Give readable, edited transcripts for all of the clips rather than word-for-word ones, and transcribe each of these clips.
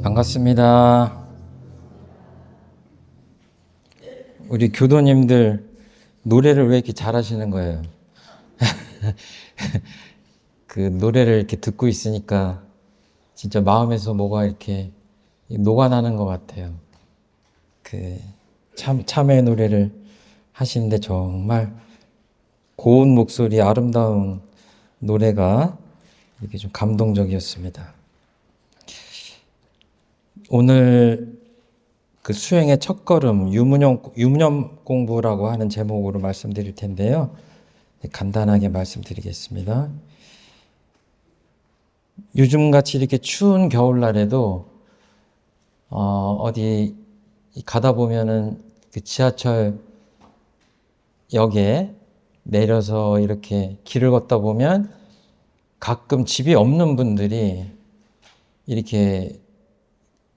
반갑습니다. 우리 교도님들 노래를 왜 이렇게 잘하시는 거예요? 그 노래를 이렇게 듣고 있으니까 진짜 마음에서 뭐가 이렇게 녹아나는 것 같아요. 그 참회 노래를 하시는데 정말 고운 목소리, 아름다운 노래가 이렇게 좀 감동적이었습니다. 오늘 그 수행의 첫걸음, 유무념 공부라고 하는 제목으로 말씀드릴 텐데요. 간단하게 말씀드리겠습니다. 요즘같이 이렇게 추운 겨울날에도 어디 가다 보면은 그 지하철 역에 내려서 이렇게 길을 걷다 보면 가끔 집이 없는 분들이 이렇게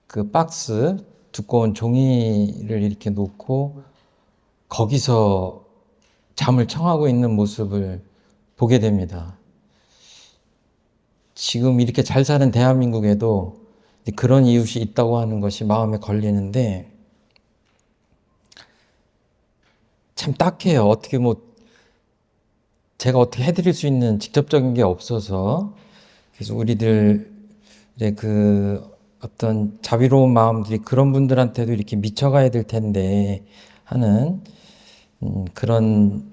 그 박스, 두꺼운 종이를 이렇게 놓고 거기서 잠을 청하고 있는 모습을 보게 됩니다. 지금 이렇게 잘 사는 대한민국에도 그런 이웃이 있다고 하는 것이 마음에 걸리는데 참 딱해요. 어떻게 제가 어떻게 해드릴 수 있는 직접적인 게 없어서 그래서 우리들의 그 어떤 자비로운 마음들이 그런 분들한테도 이렇게 미쳐가야 될 텐데 하는 그런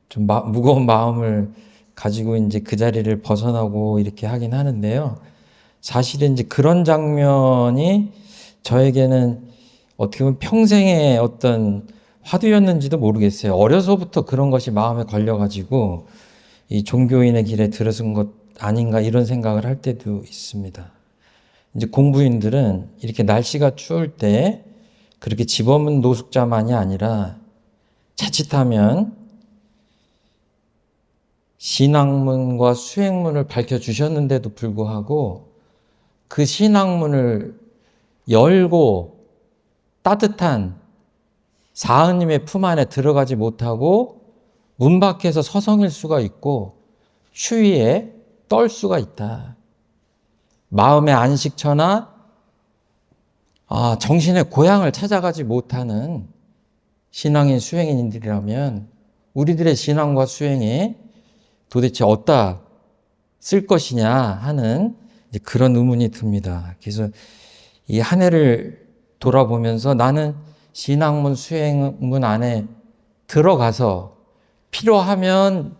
좀 무거운 마음을 가지고 이제 그 자리를 벗어나고 이렇게 하긴 하는데요. 사실은 이제 그런 장면이 저에게는 어떻게 보면 평생의 어떤 화두였는지도 모르겠어요. 어려서부터 그런 것이 마음에 걸려가지고 이 종교인의 길에 들어선 것 아닌가 이런 생각을 할 때도 있습니다. 이제 공부인들은 이렇게 날씨가 추울 때 그렇게 집 없는 노숙자만이 아니라 자칫하면 신앙문과 수행문을 밝혀주셨는데도 불구하고 그 신앙문을 열고 따뜻한 사은님의 품 안에 들어가지 못하고 문 밖에서 서성일 수가 있고 추위에 떨 수가 있다. 마음의 안식처나 정신의 고향을 찾아가지 못하는 신앙인 수행인들이라면 우리들의 신앙과 수행에 도대체 어디다 쓸 것이냐 하는 그런 의문이 듭니다. 그래서 이 한 해를 돌아보면서 나는 신앙문, 수행문 안에 들어가서 필요하면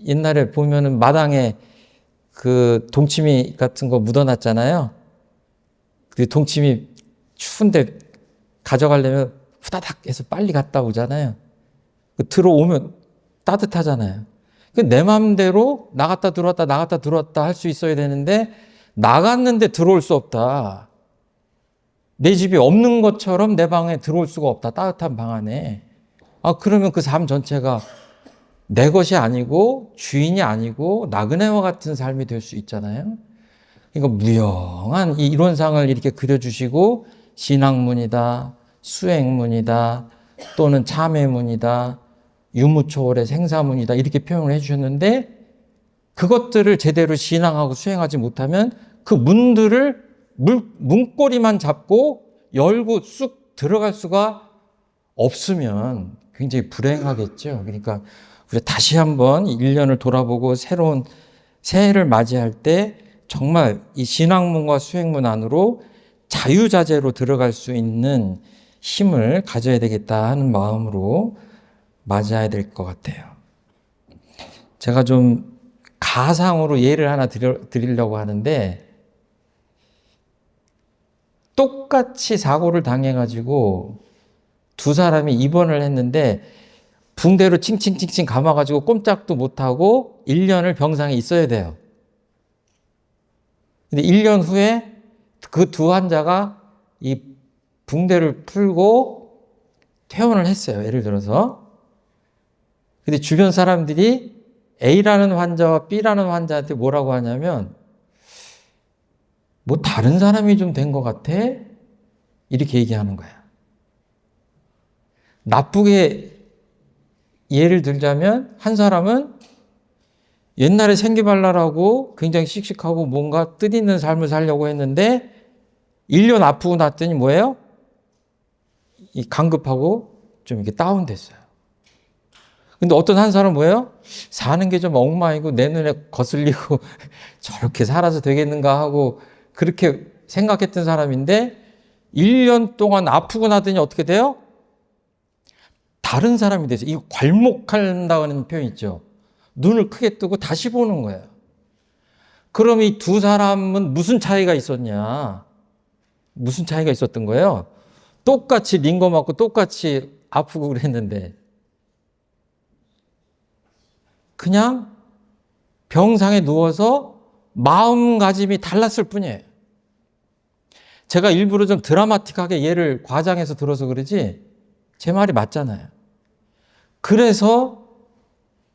옛날에 보면은 마당에 그 동치미 같은 거 묻어놨잖아요. 그 동치미 추운데 가져가려면 후다닥 해서 빨리 갔다 오잖아요. 들어오면 따뜻하잖아요. 내 마음대로 나갔다 들어왔다 할 수 있어야 되는데 나갔는데 들어올 수 없다. 내 집이 없는 것처럼 내 방에 들어올 수가 없다. 따뜻한 방 안에. 그러면 그 삶 전체가 내 것이 아니고 주인이 아니고 나그네와 같은 삶이 될 수 있잖아요. 그러니까 무용한 이 이론상을 이렇게 그려주시고 신학문이다, 수행문이다, 또는 참회문이다, 유무초월의 생사문이다 이렇게 표현을 해주셨는데 그것들을 제대로 신앙하고 수행하지 못하면 그 문들을 문고리만 잡고 열고 쑥 들어갈 수가 없으면 굉장히 불행하겠죠. 그러니까 우리 다시 한번 1년을 돌아보고 새로운 새해를 맞이할 때 정말 이 신학문과 수행문 안으로 자유자재로 들어갈 수 있는 힘을 가져야 되겠다 하는 마음으로 맞아야 될 것 같아요. 제가 좀 가상으로 예를 하나 드리려고 하는데 똑같이 사고를 당해가지고 두 사람이 입원을 했는데 붕대로 칭칭칭칭 감아가지고 꼼짝도 못하고 1년을 병상에 있어야 돼요. 근데 1년 후에 그 두 환자가 이 붕대를 풀고 퇴원을 했어요. 예를 들어서. 근데 주변 사람들이 A라는 환자와 B라는 환자한테 뭐라고 하냐면 다른 사람이 좀 된 것 같아? 이렇게 얘기하는 거야. 나쁘게 예를 들자면 한 사람은 옛날에 생기발랄하고 굉장히 씩씩하고 뭔가 뜻있는 삶을 살려고 했는데 1년 아프고 났더니 뭐예요? 이 간급하고 좀 이렇게 다운됐어요. 근데 어떤 한 사람은 뭐예요? 사는 게 좀 엉망이고 내 눈에 거슬리고 저렇게 살아서 되겠는가 하고 그렇게 생각했던 사람인데 1년 동안 아프고 나더니 어떻게 돼요? 다른 사람이 돼서 이 괄목한다는 표현 있죠. 눈을 크게 뜨고 다시 보는 거예요. 그럼 이 두 사람은 무슨 차이가 있었냐? 무슨 차이가 있었던 거예요? 똑같이 링거 맞고 똑같이 아프고 그랬는데 그냥 병상에 누워서 마음가짐이 달랐을 뿐이에요. 제가 일부러 좀 드라마틱하게 예를 과장해서 들어서 그러지 제 말이 맞잖아요. 그래서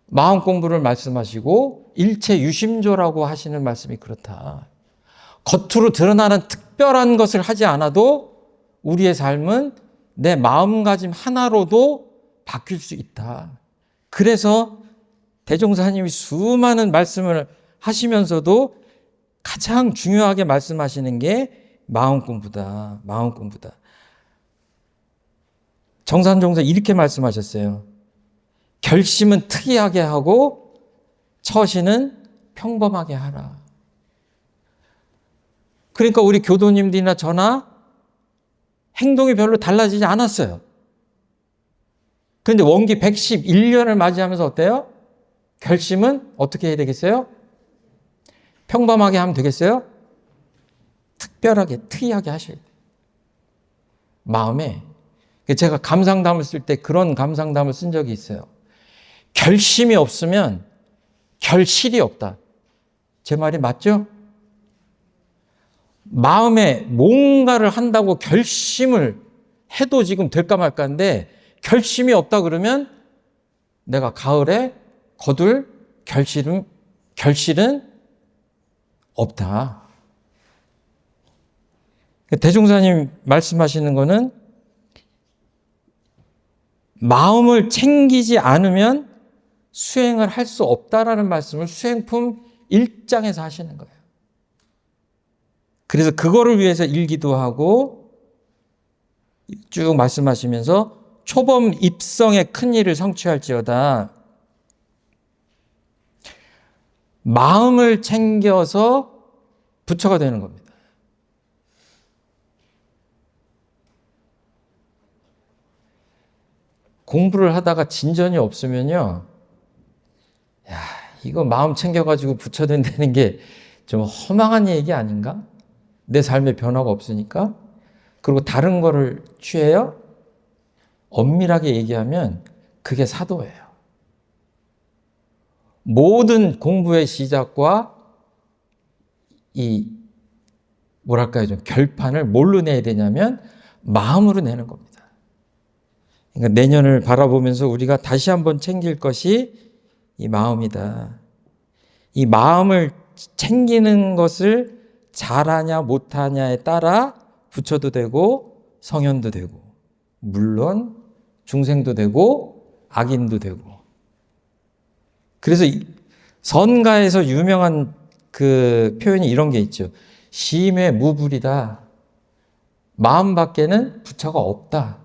마음 공부를 말씀하시고 일체 유심조라고 하시는 말씀이 그렇다. 겉으로 드러나는 특별한 것을 하지 않아도 우리의 삶은 내 마음가짐 하나로도 바뀔 수 있다. 그래서 대종사님이 수많은 말씀을 하시면서도 가장 중요하게 말씀하시는 게 마음 공부다. 마음 공부다. 정산종사 이렇게 말씀하셨어요. 결심은 특이하게 하고 처신은 평범하게 하라. 그러니까 우리 교도님들이나 저나 행동이 별로 달라지지 않았어요. 그런데 원기 111년을 맞이하면서 어때요? 결심은 어떻게 해야 되겠어요? 평범하게 하면 되겠어요? 특별하게, 특이하게 하셔야 돼요. 마음에. 제가 감상담을 쓸 때 그런 감상담을 쓴 적이 있어요. 결심이 없으면 결실이 없다. 제 말이 맞죠? 마음에 뭔가를 한다고 결심을 해도 지금 될까 말까인데 결심이 없다 그러면 내가 가을에 거둘 결실은 없다. 대종사님 말씀하시는 거는 마음을 챙기지 않으면 수행을 할 수 없다라는 말씀을 수행품 1장에서 하시는 거예요. 그래서 그거를 위해서 일기도 하고 쭉 말씀하시면서 초범 입성의 큰 일을 성취할지어다. 마음을 챙겨서 부처가 되는 겁니다. 공부를 하다가 진전이 없으면요. 야, 이거 마음 챙겨가지고 부처 된다는 게 좀 허망한 얘기 아닌가? 내 삶에 변화가 없으니까. 그리고 다른 거를 취해요? 엄밀하게 얘기하면 그게 사도예요. 모든 공부의 시작과 이 뭐랄까요, 좀 결판을 뭘로 내야 되냐면 마음으로 내는 겁니다. 그러니까 내년을 바라보면서 우리가 다시 한번 챙길 것이 이 마음이다. 이 마음을 챙기는 것을 잘하냐 못하냐에 따라 부처도 되고 성현도 되고 물론 중생도 되고 악인도 되고. 그래서 선가에서 유명한 그 표현이 이런 게 있죠. 심의 무불이다. 마음 밖에는 부처가 없다.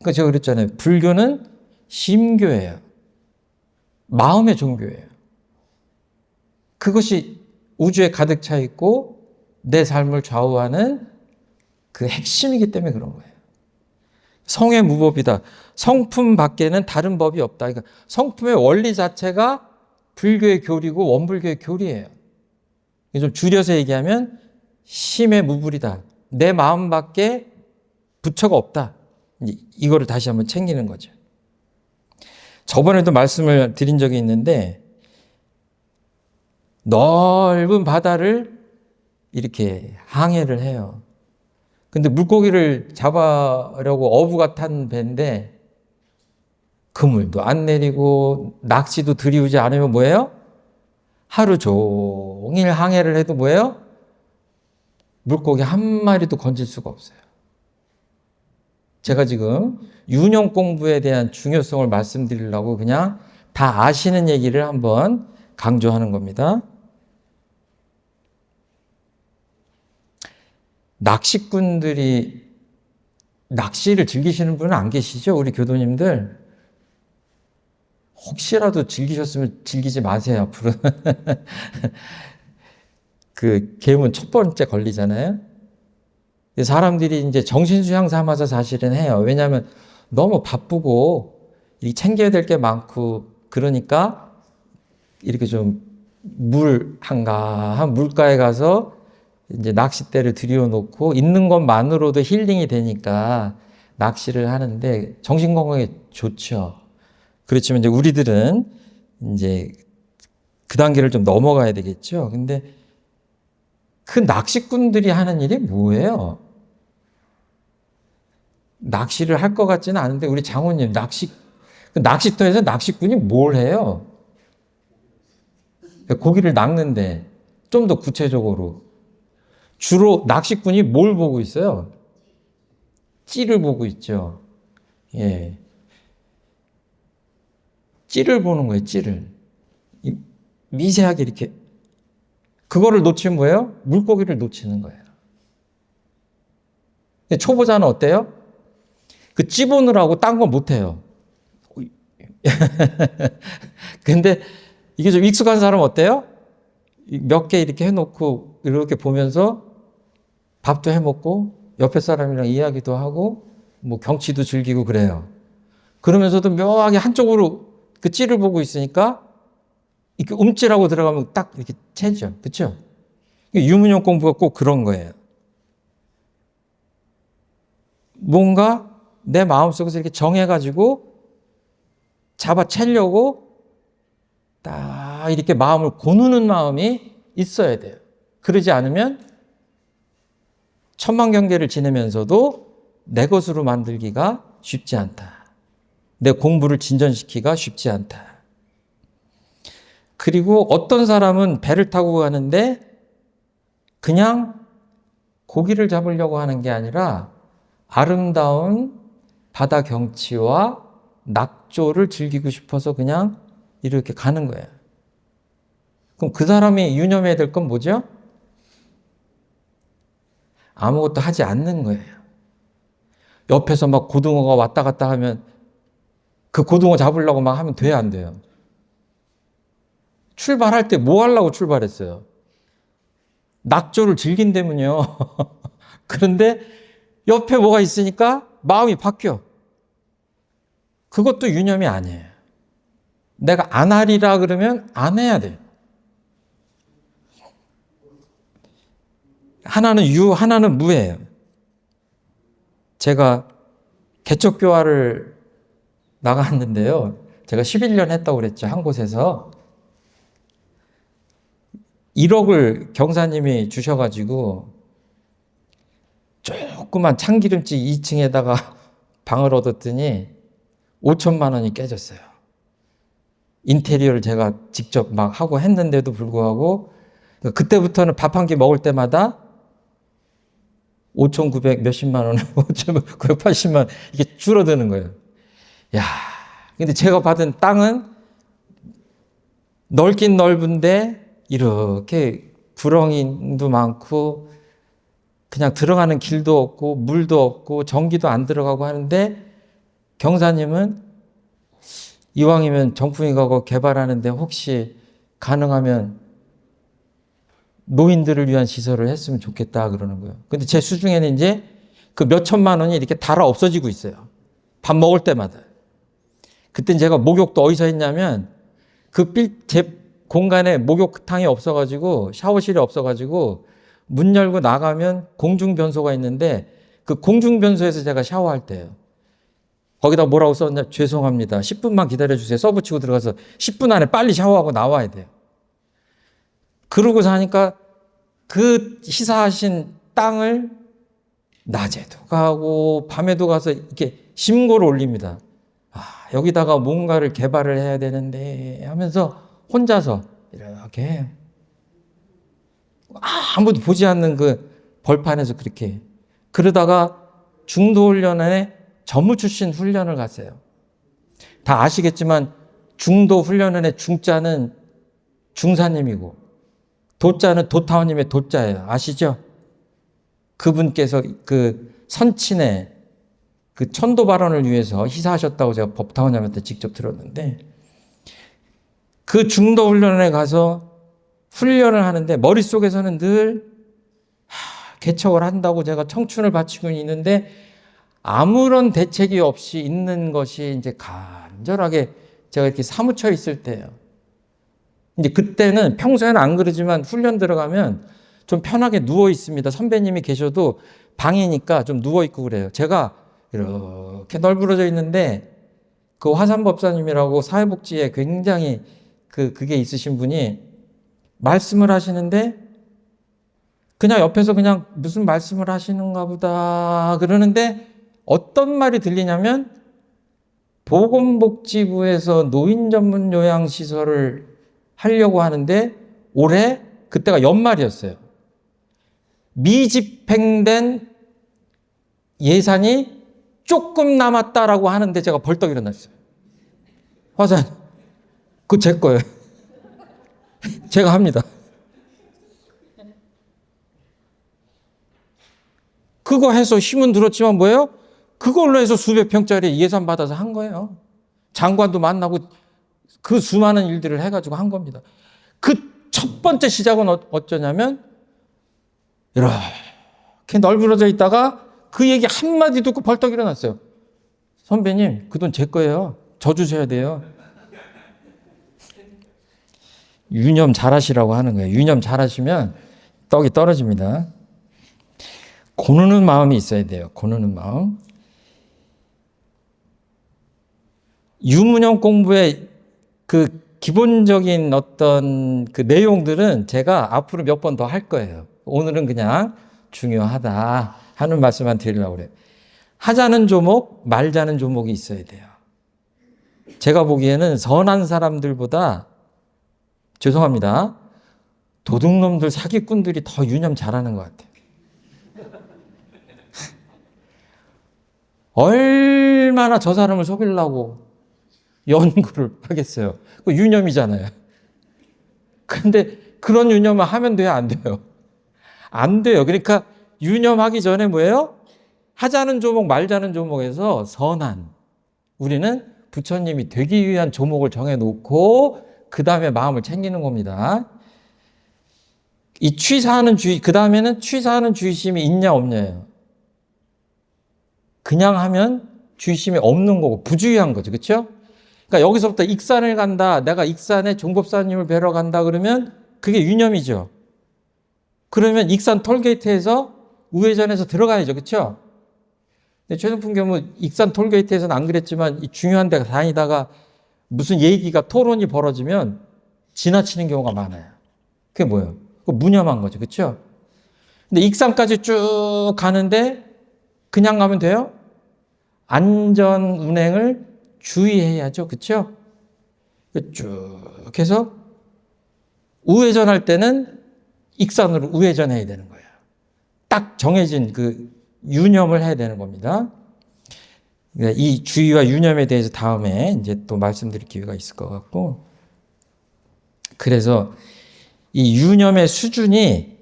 그러니까 제가 그랬잖아요. 불교는 심교예요. 마음의 종교예요. 그것이 우주에 가득 차 있고 내 삶을 좌우하는 그 핵심이기 때문에 그런 거예요. 성의 무법이다. 성품 밖에는 다른 법이 없다. 그러니까 성품의 원리 자체가 불교의 교리고 원불교의 교리예요. 좀 줄여서 얘기하면 심의 무불이다. 내 마음 밖에 부처가 없다. 이거를 다시 한번 챙기는 거죠. 저번에도 말씀을 드린 적이 있는데 넓은 바다를 이렇게 항해를 해요. 근데 물고기를 잡으려고 어부가 탄 배인데 그물도 안 내리고 낚시도 들이우지 않으면 뭐예요? 하루 종일 항해를 해도 뭐예요? 물고기 한 마리도 건질 수가 없어요. 제가 지금 유념 공부에 대한 중요성을 말씀드리려고 그냥 다 아시는 얘기를 한번 강조하는 겁니다. 낚시꾼들이 낚시를 즐기시는 분은 안 계시죠? 우리 교도님들. 혹시라도 즐기셨으면 즐기지 마세요, 앞으로. 그 계엄은 첫 번째 걸리잖아요. 사람들이 이제 정신수양 삼아서 사실은 해요. 왜냐하면 너무 바쁘고 챙겨야 될 게 많고 그러니까 이렇게 좀 물 한가한 물가에 가서 이제 낚싯대를 들여놓고 있는 것만으로도 힐링이 되니까 낚시를 하는데 정신 건강에 좋죠. 그렇지만 이제 우리들은 이제 그 단계를 좀 넘어가야 되겠죠. 근데 그 낚시꾼들이 하는 일이 뭐예요? 낚시를 할 것 같지는 않은데 우리 장모님 그 낚시터에서 낚시꾼이 뭘 해요? 고기를 낚는데 좀 더 구체적으로 주로 낚시꾼이 뭘 보고 있어요? 찌를 보고 있죠. 예. 찌를 보는 거예요, 찌를. 미세하게 이렇게. 그거를 놓치면 뭐예요? 물고기를 놓치는 거예요. 초보자는 어때요? 그 찌 보느라고 딴 거 못해요. 근데 이게 좀 익숙한 사람 어때요? 몇 개 이렇게 해놓고 이렇게 보면서 밥도 해먹고 옆에 사람이랑 이야기도 하고 뭐 경치도 즐기고 그래요. 그러면서도 묘하게 한쪽으로 그 찌를 보고 있으니까 이렇게 움찔하고 들어가면 딱 이렇게 채죠. 그렇죠? 유문용 공부가 꼭 그런 거예요. 뭔가 내 마음속에서 이렇게 정해가지고 잡아채려고 딱 이렇게 마음을 고누는 마음이 있어야 돼요. 그러지 않으면 천만경계를 지내면서도 내 것으로 만들기가 쉽지 않다. 내 공부를 진전시키기가 쉽지 않다. 그리고 어떤 사람은 배를 타고 가는데 그냥 고기를 잡으려고 하는 게 아니라 아름다운 바다 경치와 낙조를 즐기고 싶어서 그냥 이렇게 가는 거예요. 그럼 그 사람이 유념해야 될 건 뭐죠? 아무것도 하지 않는 거예요. 옆에서 막 고등어가 왔다 갔다 하면 그 고등어 잡으려고 막 하면 돼요, 안 돼요? 출발할 때 뭐 하려고 출발했어요? 낙조를 즐긴다면요. 그런데 옆에 뭐가 있으니까 마음이 바뀌어. 그것도 유념이 아니에요. 내가 안 하리라 그러면 안 해야 돼요. 하나는 유, 하나는 무예요. 제가 개척교화를 나갔는데요. 제가 11년 했다고 그랬죠. 한 곳에서. 1억을 경사님이 주셔가지고 조그만 참기름집 2층에다가 방을 얻었더니 5천만 원이 깨졌어요. 인테리어를 제가 직접 막 하고 했는데도 불구하고 그때부터는 밥 한 끼 먹을 때마다 5,900 몇십만 원, 5,980만 원 이게 줄어드는 거예요. 야, 근데 제가 받은 땅은 넓긴 넓은데 이렇게 구렁이도 많고 그냥 들어가는 길도 없고 물도 없고 전기도 안 들어가고 하는데 경사님은 이왕이면 정풍이 가고 개발하는데 혹시 가능하면 노인들을 위한 시설을 했으면 좋겠다 그러는 거예요. 근데 제 수중에는 이제 그 몇 천만 원이 이렇게 달아 없어지고 있어요. 밥 먹을 때마다. 그때 제가 목욕도 어디서 했냐면 제 공간에 목욕탕이 없어가지고 샤워실이 없어가지고 문 열고 나가면 공중변소가 있는데 그 공중변소에서 제가 샤워할 때예요. 거기다 뭐라고 썼냐? 죄송합니다. 10분만 기다려주세요. 써붙이고 들어가서 10분 안에 빨리 샤워하고 나와야 돼요. 그러고 사니까 그 시사하신 땅을 낮에도 가고 밤에도 가서 이렇게 심고를 올립니다. 아, 여기다가 뭔가를 개발을 해야 되는데 하면서 혼자서 이렇게 아무도 보지 않는 그 벌판에서 그렇게 그러다가 중도훈련에 전무 출신 훈련을 갔어요. 다 아시겠지만 중도 훈련원의 중자는 중사님이고 도자는 도타원님의 도자예요. 아시죠? 그분께서 그 선친의 그 천도 발언을 위해서 희사하셨다고 제가 법타원님한테 직접 들었는데, 그 중도 훈련에 가서 훈련을 하는데 머릿속에서는 늘 개척을 한다고 제가 청춘을 바치고 있는데 아무런 대책이 없이 있는 것이 이제 간절하게 제가 이렇게 사무쳐 있을 때예요. 이제 그때는 평소에는 안 그러지만 훈련 들어가면 좀 편하게 누워 있습니다. 선배님이 계셔도 방이니까 좀 누워 있고 그래요. 제가 이렇게 널브러져 있는데 그 화산법사님이라고 사회복지에 굉장히 그게 있으신 분이 말씀을 하시는데 그냥 옆에서 그냥 무슨 말씀을 하시는가 보다 그러는데 어떤 말이 들리냐면 보건복지부에서 노인 전문 요양시설을 하려고 하는데 올해 그때가 연말이었어요. 미집행된 예산이 조금 남았다라고 하는데 제가 벌떡 일어났어요. 화사님, 그거 제 거예요. 제가 합니다. 그거 해서 힘은 들었지만 뭐예요? 그걸로 해서 수백 평짜리 예산 받아서 한 거예요. 장관도 만나고 그 수많은 일들을 해가지고 한 겁니다. 그 첫 번째 시작은 어쩌냐면 이렇게 널브러져 있다가 그 얘기 한마디 듣고 벌떡 일어났어요. 선배님, 그 돈 제 거예요. 저 주셔야 돼요. 유념 잘하시라고 하는 거예요. 유념 잘하시면 떡이 떨어집니다. 고누는 마음이 있어야 돼요. 고누는 마음. 유문형 공부의 그 기본적인 어떤 그 내용들은 제가 앞으로 몇 번 더 할 거예요. 오늘은 그냥 중요하다 하는 말씀만 드리려고 그래요. 하자는 조목, 말자는 조목이 있어야 돼요. 제가 보기에는 선한 사람들보다, 죄송합니다, 도둑놈들, 사기꾼들이 더 유념 잘하는 것 같아요. 얼마나 저 사람을 속이려고 연구를 하겠어요. 그 유념이잖아요. 근데 그런 유념을 하면 돼요, 안 돼요? 안 돼요. 그러니까 유념하기 전에 뭐예요? 하자는 조목, 말자는 조목에서 선한, 우리는 부처님이 되기 위한 조목을 정해놓고 그 다음에 마음을 챙기는 겁니다. 이 취사하는 주의, 그 다음에는 취사하는 주의심이 있냐 없냐예요. 그냥 하면 주의심이 없는 거고 부주의한 거죠. 그렇죠? 그러니까 여기서부터 익산을 간다. 내가 익산에 종법사님을 뵈러 간다 그러면 그게 유념이죠. 그러면 익산 톨게이트에서 우회전해서 들어가야죠. 그렇죠? 근데 최승풍 교무 익산 톨게이트에서는 안 그랬지만 중요한 데 다니다가 무슨 얘기가 토론이 벌어지면 지나치는 경우가 많아요. 그게 뭐예요? 그거 무념한 거죠. 그렇죠? 근데 익산까지 쭉 가는데 그냥 가면 돼요? 안전 운행을 주의해야죠. 그렇죠? 쭉 해서 우회전할 때는 익산으로 우회전해야 되는 거예요. 딱 정해진 그 유념을 해야 되는 겁니다. 이 주의와 유념에 대해서 다음에 이제 또 말씀드릴 기회가 있을 것 같고, 그래서 이 유념의 수준이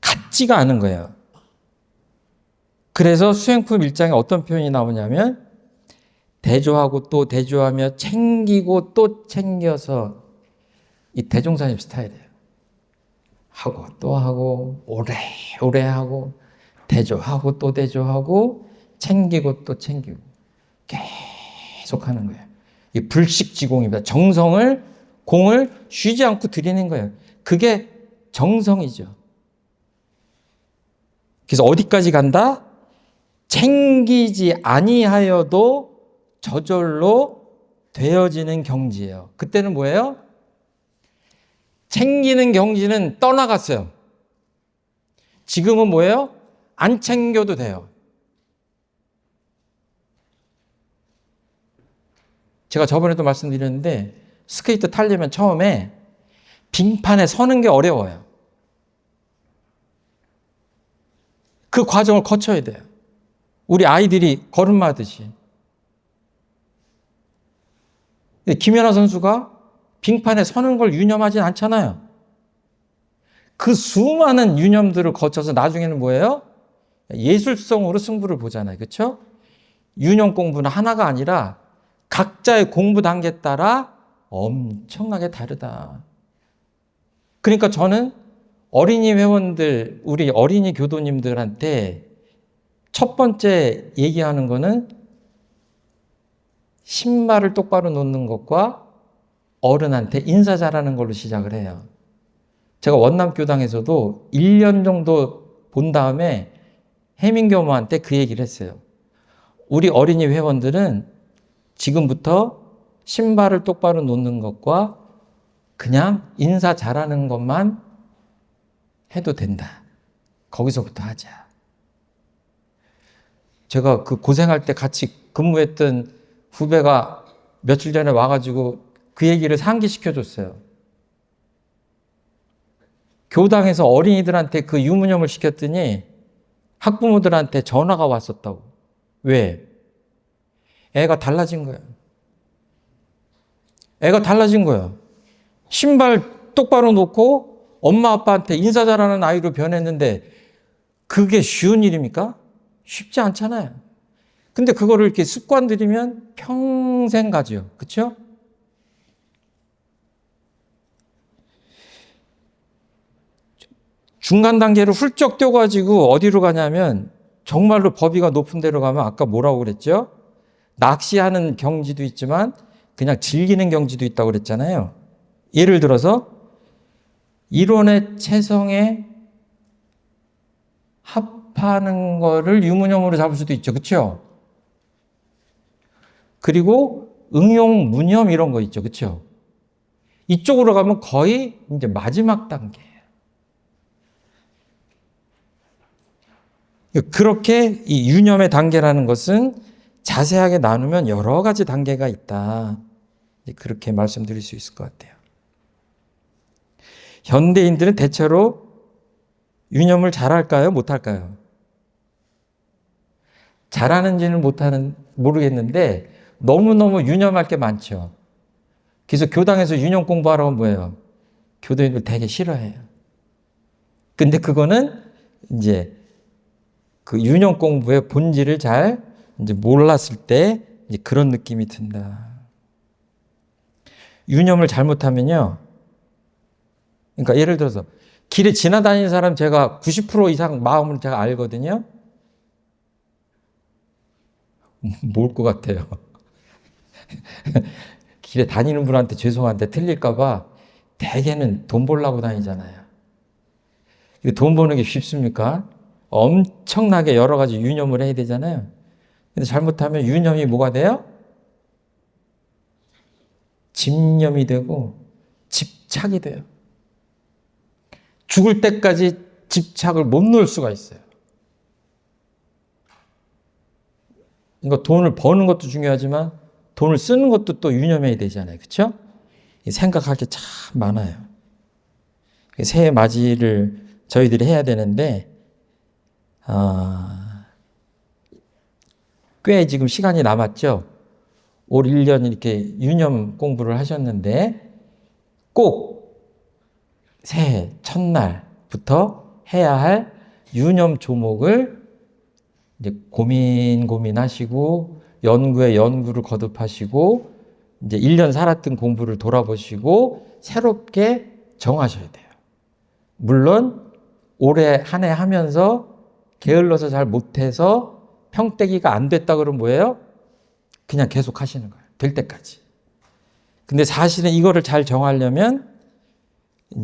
같지가 않은 거예요. 그래서 수행품 1장에 어떤 표현이 나오냐면 대조하고 또 대조하며 챙기고 또 챙겨서, 이 대종사님 스타일이에요. 하고 또 하고 오래 하고 대조하고 또 대조하고 챙기고 또 챙기고 계속 하는 거예요. 이 불식지공입니다. 공을 쉬지 않고 드리는 거예요. 그게 정성이죠. 그래서 어디까지 간다? 챙기지 아니하여도 저절로 되어지는 경지예요. 그때는 뭐예요? 챙기는 경지는 떠나갔어요. 지금은 뭐예요? 안 챙겨도 돼요. 제가 저번에도 말씀드렸는데 스케이트 타려면 처음에 빙판에 서는 게 어려워요. 그 과정을 거쳐야 돼요. 우리 아이들이 걸음마듯이. 김연아 선수가 빙판에 서는 걸 유념하진 않잖아요. 그 수많은 유념들을 거쳐서 나중에는 뭐예요? 예술성으로 승부를 보잖아요. 그렇죠? 유념 공부는 하나가 아니라 각자의 공부 단계에 따라 엄청나게 다르다. 그러니까 저는 어린이 회원들, 우리 어린이 교도님들한테 첫 번째 얘기하는 거는 신발을 똑바로 놓는 것과 어른한테 인사 잘하는 걸로 시작을 해요. 제가 원남교당에서도 1년 정도 본 다음에 해민교모한테 그 얘기를 했어요. 우리 어린이 회원들은 지금부터 신발을 똑바로 놓는 것과 그냥 인사 잘하는 것만 해도 된다. 거기서부터 하자. 제가 그 고생할 때 같이 근무했던 후배가 며칠 전에 와가지고 그 얘기를 상기시켜줬어요. 교당에서 어린이들한테 그 유무념을 시켰더니 학부모들한테 전화가 왔었다고. 왜? 애가 달라진 거예요. 애가 달라진 거예요. 신발 똑바로 놓고 엄마 아빠한테 인사 잘하는 아이로 변했는데 그게 쉬운 일입니까? 쉽지 않잖아요. 근데 그거를 이렇게 습관 들이면 평생 가죠. 그렇죠? 중간 단계를 훌쩍 뛰어가지고 어디로 가냐면 정말로 법위가 높은 데로 가면 아까 뭐라고 그랬죠? 낚시하는 경지도 있지만 그냥 즐기는 경지도 있다고 그랬잖아요. 예를 들어서 이론의 체성에 합하는 거를 유무념으로 잡을 수도 있죠. 그렇죠? 그리고 응용 무념 이런 거 있죠. 그렇죠? 이쪽으로 가면 거의 이제 마지막 단계예요. 그렇게 이 유념의 단계라는 것은 자세하게 나누면 여러 가지 단계가 있다. 그렇게 말씀드릴 수 있을 것 같아요. 현대인들은 대체로 유념을 잘할까요? 못할까요? 잘하는지는 모르겠는데 너무너무 유념할 게 많죠. 그래서 교당에서 유념 공부하라고 하면 뭐예요? 교도인들 되게 싫어해요. 근데 그거는 이제 그 유념 공부의 본질을 잘 이제 몰랐을 때 이제 그런 느낌이 든다. 유념을 잘못하면요. 그러니까 예를 들어서 길에 지나다니는 사람 제가 90% 이상 마음을 제가 알거든요. 뭘 것 같아요. 길에 다니는 분한테 죄송한데 틀릴까봐 대개는 돈 벌려고 다니잖아요. 돈 버는 게 쉽습니까? 엄청나게 여러 가지 유념을 해야 되잖아요. 근데 잘못하면 유념이 뭐가 돼요? 집념이 되고 집착이 돼요. 죽을 때까지 집착을 못 놓을 수가 있어요. 그러니까 돈을 버는 것도 중요하지만 돈을 쓰는 것도 또 유념해야 되잖아요. 그렇죠? 생각할 게 참 많아요. 새해 맞이를 저희들이 해야 되는데 꽤 지금 시간이 남았죠. 올 1년 이렇게 유념 공부를 하셨는데 꼭 새해 첫날부터 해야 할 유념 조목을 이제 고민하시고 연구에 연구를 거듭하시고 이제 1년 살았던 공부를 돌아보시고 새롭게 정하셔야 돼요. 물론 올해 한 해 하면서 게을러서 잘 못해서 평대기가 안 됐다 그러면 뭐예요? 그냥 계속 하시는 거예요. 될 때까지. 근데 사실은 이거를 잘 정하려면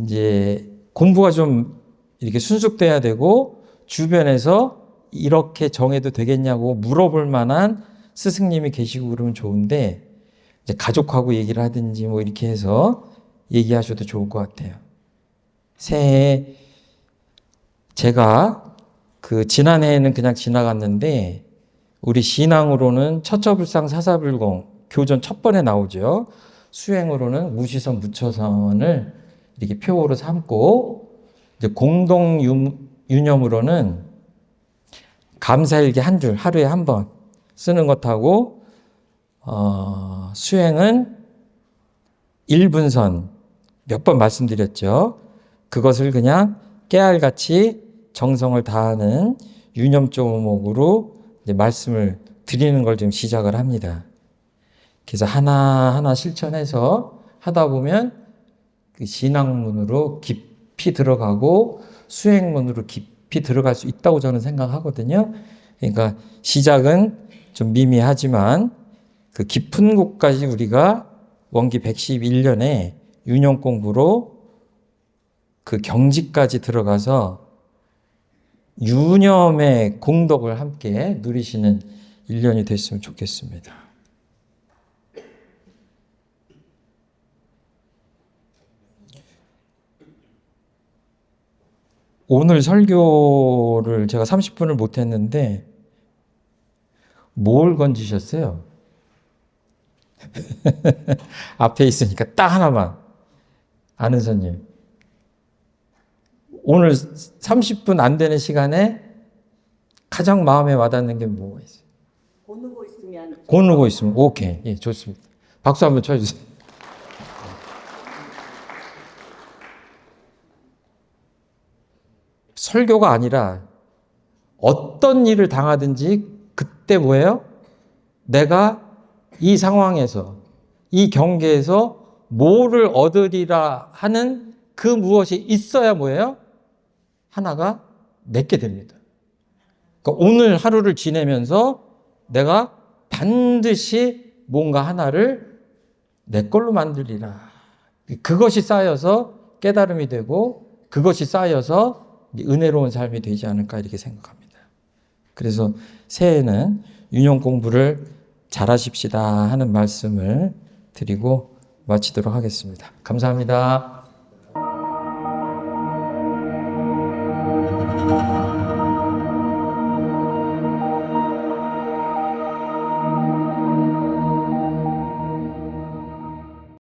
이제 공부가 좀 이렇게 순숙돼야 되고 주변에서 이렇게 정해도 되겠냐고 물어볼 만한 스승님이 계시고 그러면 좋은데 이제 가족하고 얘기를 하든지 뭐 이렇게 해서 얘기하셔도 좋을 것 같아요. 새해 제가 그 지난해에는 그냥 지나갔는데 우리 신앙으로는 처처불상 사사불공 교전 첫 번에 나오죠. 수행으로는 무시선 무처선을 이렇게 표어로 삼고 이제 공동 유념으로는 감사일기 한 줄 하루에 한 번 쓰는 것하고 수행은 1분선 몇 번 말씀드렸죠. 그것을 그냥 깨알같이 정성을 다하는 유념조목으로 이제 말씀을 드리는 걸 좀 시작을 합니다. 그래서 하나하나 실천해서 하다 보면 그 신앙문으로 깊이 들어가고 수행문으로 깊이 들어갈 수 있다고 저는 생각하거든요. 그러니까 시작은 좀 미미하지만 그 깊은 곳까지 우리가 원기 111년에 유념 공부로 그 경지까지 들어가서 유념의 공덕을 함께 누리시는 1년이 됐으면 좋겠습니다. 오늘 설교를 제가 30분을 못했는데 뭘 건지셨어요? 앞에 있으니까 딱 하나만. 아는 손님. 오늘 30분 안 되는 시간에 가장 마음에 와닿는 게 뭐가 있어요? 고누고 있으면. 오케이. 예, 좋습니다. 박수 한번 쳐주세요. 설교가 아니라 어떤 일을 당하든지 그때 뭐예요? 내가 이 상황에서, 이 경계에서 뭐를 얻으리라 하는 그 무엇이 있어야 뭐예요? 하나가 내게 됩니다. 그러니까 오늘 하루를 지내면서 내가 반드시 뭔가 하나를 내 걸로 만들리라. 그것이 쌓여서 깨달음이 되고 그것이 쌓여서 은혜로운 삶이 되지 않을까 이렇게 생각합니다. 그래서 새해에는 유념 공부를 잘하십시다 하는 말씀을 드리고 마치도록 하겠습니다. 감사합니다.